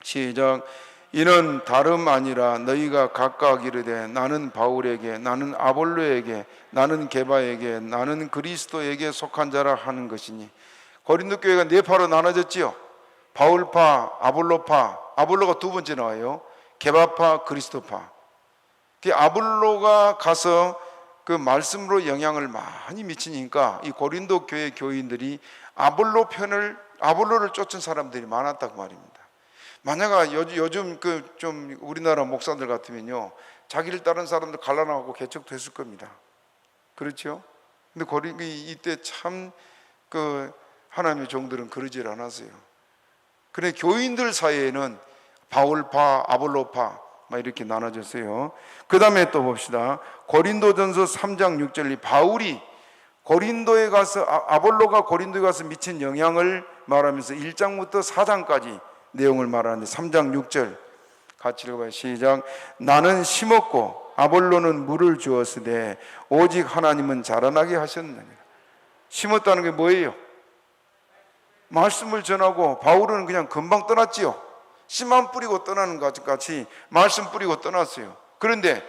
시작. 이는 다름 아니라 너희가 각각 이르되 나는 바울에게, 나는 아볼로에게, 나는 게바에게, 나는 그리스도에게 속한 자라 하는 것이니. 고린도 교회가 네 파로 나눠졌지요. 바울파, 아볼로파. 아볼로가 두 번째 나와요. 게바파, 그리스도파. 아볼로가 가서 그 말씀으로 영향을 많이 미치니까 이 고린도 교회 교인들이 아볼로를 쫓은 사람들이 많았다고 말입니다. 만약 요즘 좀 우리나라 목사들 같으면요, 자기를 따른 사람들 갈라나가고 개척됐을 겁니다. 그렇죠? 근데 이때 참 하나님의 종들은 그러질 않았어요. 그래 교인들 사이에는 바울파, 아볼로파 막 이렇게 나눠졌어요. 그 다음에 또 봅시다. 고린도전서 3장 6절이 바울이 고린도에 가서 아볼로가 고린도에 가서 미친 영향을 말하면서 1장부터 4장까지 내용을 말하는데 3장 6절 같이 읽어봐요. 시작. 나는 심었고 아볼로는 물을 주었으되 오직 하나님은 자라나게 하셨느니라. 심었다는 게 뭐예요? 말씀을 전하고 바울은 그냥 금방 떠났지요. 씨만 뿌리고 떠나는 것 같이 말씀 뿌리고 떠났어요. 그런데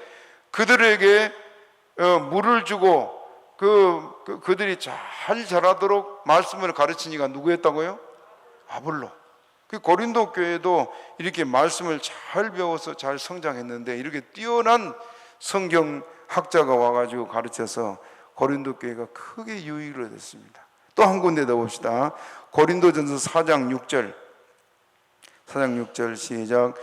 그들에게 물을 주고 그들이 잘 자라도록 말씀을 가르치니까 누구였다고요? 아볼로. 그 고린도 교회도 이렇게 말씀을 잘 배워서 잘 성장했는데 이렇게 뛰어난 성경학자가 와가지고 가르쳐서 고린도 교회가 크게 유익을 얻었습니다. 또 한 군데 더 봅시다. 고린도전서 4장 6절 4장 6절 시작.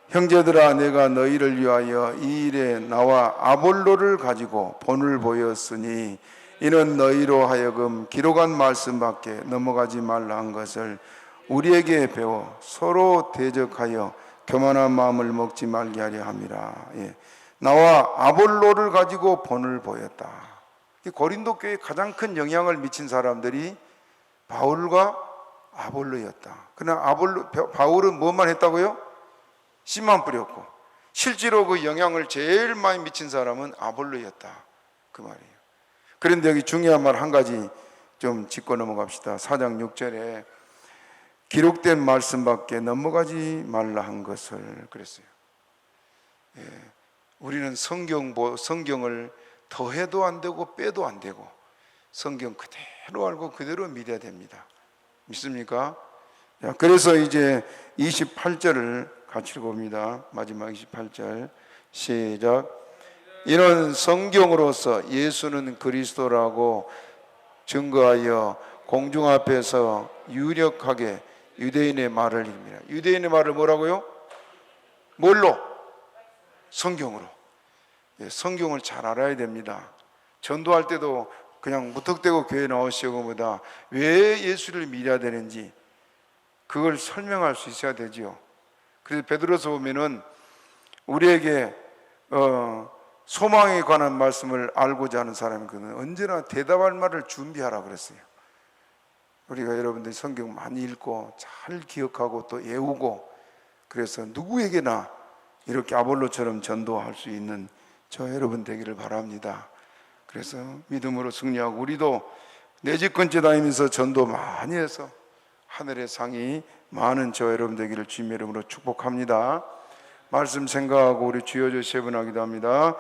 형제들아 내가 너희를 위하여 이 일에 나와 아볼로를 가지고 본을 보였으니 이는 너희로 하여금 기록한 말씀밖에 넘어가지 말라 한 것을 우리에게 배워 서로 대적하여 교만한 마음을 먹지 말게 하려 함이라. 예. 나와 아볼로를 가지고 본을 보였다. 고린도 교회에 가장 큰 영향을 미친 사람들이 바울과 아볼로였다. 그러나 바울은 뭐만 했다고요? 씨만 뿌렸고 실제로 그 영향을 제일 많이 미친 사람은 아볼로였다. 그 말이에요. 그런데 여기 중요한 말 한 가지 좀 짚고 넘어갑시다. 4장 6절에 기록된 말씀밖에 넘어가지 말라 한 것을 그랬어요. 예, 우리는 성경을 더해도 안 되고 빼도 안 되고 성경 그대로 알고 그대로 믿어야 됩니다. 믿습니까? 그래서 이제 28절을 같이 읽어봅니다. 마지막 28절 시작. 이런 성경으로서 예수는 그리스도라고 증거하여 공중 앞에서 유력하게 유대인의 말을 입니다. 유대인의 말을 뭐라고요? 뭘로? 성경으로. 성경을 잘 알아야 됩니다. 전도할 때도 그냥 무턱대고 교회 나오시고 보다 왜 예수를 믿어야 되는지 그걸 설명할 수 있어야 되지요. 그래서 베드로서 보면은 우리에게 소망에 관한 말씀을 알고자 하는 사람은 언제나 대답할 말을 준비하라 그랬어요. 우리가 여러분들이 성경 많이 읽고 잘 기억하고 또 외우고 그래서 누구에게나 이렇게 아볼로처럼 전도할 수 있는 저 여러분 되기를 바랍니다. 그래서 믿음으로 승리하고 우리도 내 집 근처 다니면서 전도 많이 해서 하늘의 상이 많은 저 여러분 되기를 주님의 이름으로 축복합니다. 말씀 생각하고 우리 주여 주시에 분하기도 합니다.